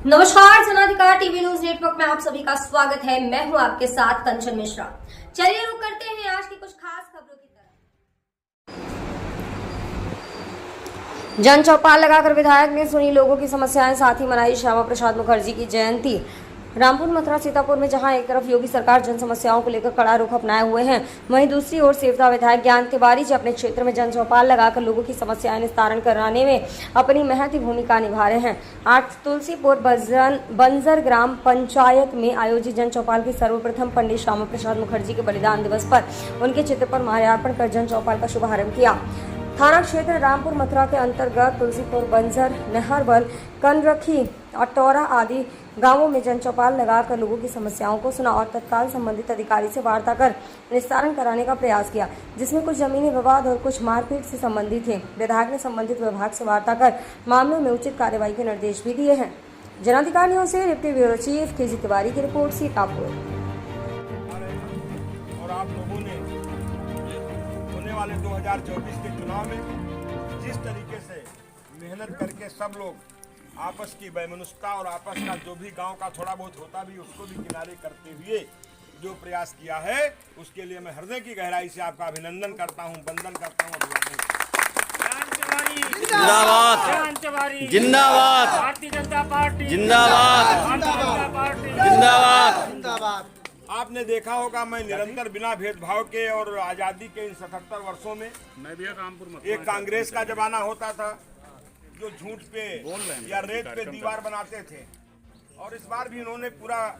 नमस्कार, जनाधिकार TV news network में आप सभी का स्वागत है। मैं हूं आपके साथ कंचन मिश्रा। चलिए रुक करते हैं आज की कुछ खास खबरों की तरफ। जन चौपाल लगाकर विधायक ने सुनी लोगों की समस्याएं, साथ ही मनाई श्यामा प्रसाद मुखर्जी की जयंती। रामपुर, मथुरा, सीतापुर में जहां एक तरफ योगी सरकार जन समस्याओं को लेकर कड़ा रुख अपनाए हुए हैं, वहीं दूसरी ओर सेवदा विधायक ज्ञान तिवारी जी अपने क्षेत्र में जन चौपाल लगाकर लोगों की समस्याएं निस्तारण कराने में अपनी महती भूमिका निभा रहे हैं। आज तुलसीपुर बंजर ग्राम पंचायत में आयोजित जन चौपाल की सर्वप्रथम पंडित श्यामा प्रसाद मुखर्जी के बलिदान दिवस पर उनके चित्र पर माल्यार्पण कर जन चौपाल का शुभारंभ किया। थाना क्षेत्र रामपुर, मथुरा के अंतर्गत तुलसीपुर, बंजर, नहरवल, कनरखी, अटौरा आदि गांवों में जन चौपाल लगाकर लोगों की समस्याओं को सुना और तत्काल संबंधित अधिकारी से वार्ता कर निस्तारण कराने का प्रयास किया, जिसमें कुछ जमीनी विवाद और कुछ मारपीट से संबंधित थे। विधायक ने संबंधित विभाग से वार्ता कर मामलों में उचित कार्रवाई के निर्देश भी दिए हैं। जनाधिकार न्यूज से डिप्टी ब्यूरो चीफ के जी तिवारी की रिपोर्ट, सीतापुर। और आप लोगों ने होने वाले 2024 के चुनाव में जिस तरीके से मेहनत करके सब लोग आपस की वैमनस्यता और आपस का जो भी गांव का थोड़ा बहुत होता भी उसको भी किनारे करते हुए जो प्रयास किया है, उसके लिए मैं हृदय की गहराई से आपका अभिनंदन करता हूं, वंदन करता हूं, अभिवादन जिंदाबाद जिंदाबाद भारतीय जनता पार्टी जिंदाबाद जिंदाबाद जिंदाबाद। आपने देखा होगा, मैं निरंतर बिना भेदभाव के और आजादी के इन 77 वर्षों में मैं भी रामपुर एक कांग्रेस का जमाना होता था जो झूठ पे या रेत पे दीवार बनाते थे, और इस बार भी इन्होंने पूरा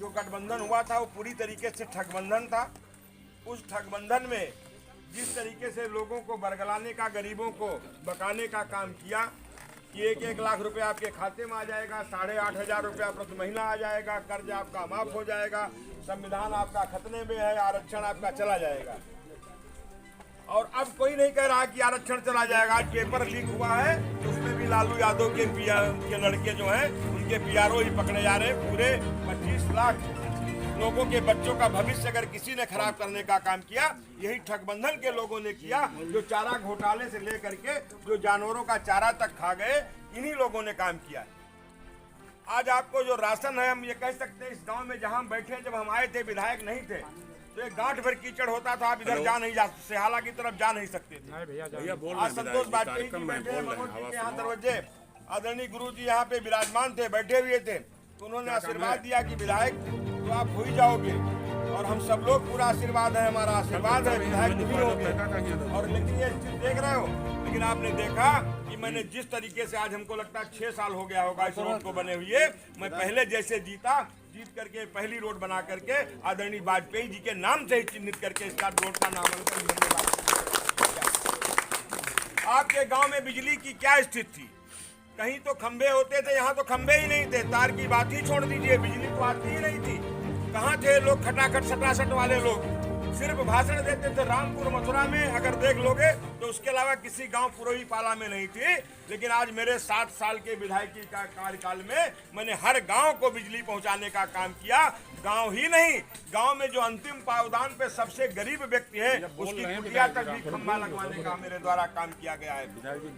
जो गठबंधन हुआ था वो पूरी तरीके से ठगबंधन था। उस ठगबंधन में जिस तरीके से लोगों को बरगलाने का, गरीबों को बकाने का काम किया कि 1-1 लाख रुपए आपके खाते में आ जाएगा, 8,500 रुपया प्रति महीना आ जाएगा, कर्ज आपका माफ हो जाएगा, संविधान आपका खतरे में है, आरक्षण आपका चला जाएगा। और अब कोई नहीं कह रहा कि आरक्षण चला जाएगा। आज पेपर लीक हुआ है तो उसमें भी लालू यादव के लड़के जो हैं उनके पीआरओ ही पकड़े जा रहे हैं। पूरे 25 लाख लोगों के बच्चों का भविष्य अगर किसी ने खराब करने का काम किया, यही ठगबंधन के लोगों ने किया, जो चारा घोटाले से लेकर के जो जानवरों का चारा तक खा गए, इन्हीं लोगों ने काम किया। आज आपको जो राशन है, हम ये कह सकते हैं इस गांव में जहां हम बैठे, जब हम आए थे विधायक नहीं थे तो एक गांठ भर कीचड़ होता था, आप इधर जा नहीं जा, सेहाला की तरफ जा नहीं सकते थे। आज संतोष वाजपेयी जी बैठे हैं मनोज जी के यहाँ दरवाजे, आदरणीय गुरु जी यहाँ पे विराजमान थे, बैठे हुए थे, तो उन्होंने आशीर्वाद दिया कि विधायक तो आप हो ही जाओगे, और हम सब लोग पूरा आशीर्वाद है, हमारा आशीर्वाद है, विधायक भी होंगे। और लेकिन ये चीज देख रहे हो, लेकिन आपने देखा कि मैंने जिस तरीके से, आज हमको लगता है 6 साल हो गया होगा इस रोड को बने हुए, मैं पहले जैसे जीत करके पहली रोड बना करके आदरणीय वाजपेयी जी के नाम से ही चिन्हित करके इसका रोड का नामांकन धन्यवाद। आपके गांव में बिजली की क्या स्थिति थी? कहीं तो खंबे होते थे, यहाँ तो खंबे ही नहीं थे, तार की बात ही छोड़ दीजिए, बिजली तो आती ही नहीं थी। कहाँ थे लोग खटाखट सटासट वाले लोग? सिर्फ भाषण देते थे। रामपुर, मथुरा में अगर देख लोगे तो उसके अलावा किसी गांव पुरोही पाला में नहीं थी। लेकिन आज मेरे 7 साल के विधायकी का कार्यकाल में मैंने हर गांव को बिजली पहुंचाने का काम किया। गांव ही नहीं, गांव में जो अंतिम पावदान पे सबसे गरीब व्यक्ति है उसकी कुटिया तक भी खंभा लगवाने का मेरे द्वारा काम किया गया है।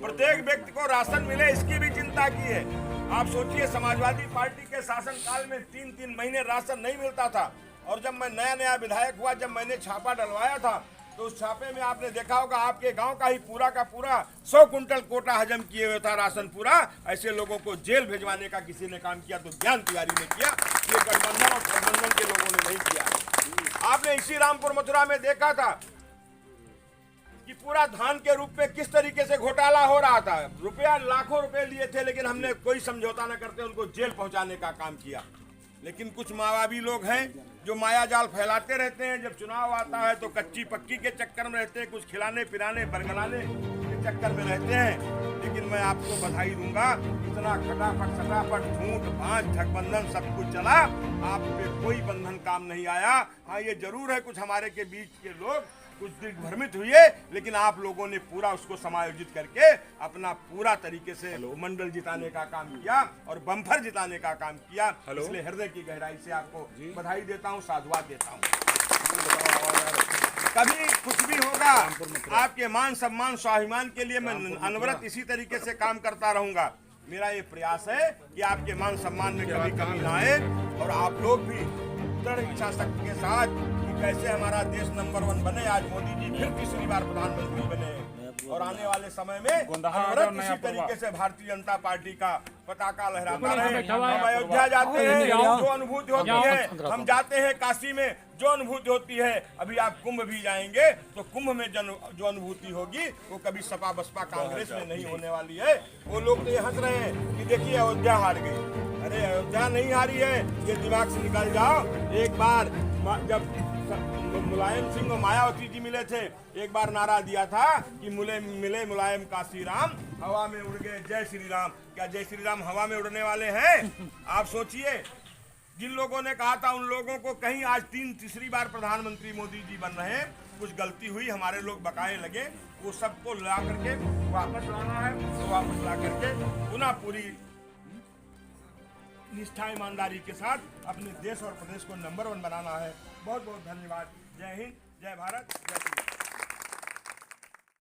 प्रत्येक व्यक्ति को राशन मिले, इसकी भी चिंता की है। आप सोचिए, समाजवादी पार्टी के शासनकाल में 3-3 महीने राशन नहीं मिलता था, और जब मैं नया विधायक हुआ, जब मैंने छापा डलवाया था तो उस छापे में आपने देखा होगा आपके गांव का ही पूरा का पूरा 100 कुंटल कोटा हजम किए हुए था राशन पूरा। ऐसे लोगों को जेल भिजवाने का किसी ने काम किया तो ज्ञान तिवारी ने किया, ये गठबंधन और ठगबंधन के लोगों ने नहीं किया। आपने इसी रामपुर, मथुरा में देखा था कि पूरा धान के रूप में किस तरीके से घोटाला हो रहा था। रुपया लाखों रुपए लिए थे, लेकिन हमने कोई समझौता न करते उनको जेल पहुंचाने का काम किया। लेकिन कुछ मायावी लोग हैं जो माया जाल फैलाते रहते हैं। जब चुनाव आता है तो कच्ची पक्की के चक्कर में रहते हैं, कुछ खिलाने पिलाने बरगलाने के चक्कर में रहते हैं। लेकिन मैं आपको बधाई दूंगा, इतना खटापट सटापट झूठ भांज ठगबंधन सब कुछ चला, आप पे कोई बंधन काम नहीं आया। हाँ, ये जरूर है कुछ हमारे के बीच के लोग कुछ दिग्भ्रमित हुए, लेकिन आप लोगों ने पूरा उसको समायोजित करके अपना पूरा तरीके से मंडल जिताने का काम किया और बम्फर जिताने का काम किया। इसलिए हृदय की गहराई से आपको बधाई देता हूं, साधुवाद देता हूं। कभी कुछ भी होगा, आपके मान सम्मान स्वाभिमान के लिए मैं अनवरत इसी तरीके से काम करता रहूंगा। मेरा ये प्रयास है कि आपके मान सम्मान में कभी कमी ना आए और आप लोग भी दृढ़ इच्छा शक्ति के साथ कि कैसे हमारा देश नंबर 1 बने। आज मोदी जी फिर तीसरी बार प्रधानमंत्री बने और आने वाले समय में अनवरत इसी तरीके से भारतीय जनता पार्टी का पताका लहराता रहे। हम अयोध्या जाते हैं, जो अनुभूति होती है, हम जाते हैं काशी में, जो अनुभूति होती है, अभी आप कुंभ भी जाएंगे तो कुंभ में जो अनुभूति होगी वो कभी सपा बसपा कांग्रेस में नहीं होने वाली है। वो लोग तो ये हंस रहे हैं कि देखिए अयोध्या हार गई। अरे अयोध्या नहीं हारी है, ये दिमाग से निकल जाओ। एक बार जब मुलायम सिंह और मायावती जी मिले थे, एक बार नारा दिया था कि मिले मुलायम काशी राम, हवा में उड़ गए जय श्री राम। क्या जय श्री राम हवा में उड़ने वाले हैं? आप सोचिए, जिन लोगों ने कहा था उन लोगों को कहीं आज तीसरी बार प्रधानमंत्री मोदी जी बन रहे हैं। कुछ गलती हुई, हमारे लोग बकाए लगे, वो सबको ला करके वापस लाना है, तो वापस ला करके पुनः पूरी निष्ठा ईमानदारी के साथ अपने देश और प्रदेश को नंबर 1 बनाना है। बहुत बहुत धन्यवाद। जय हिंद, जय भारत, जय श्री राम।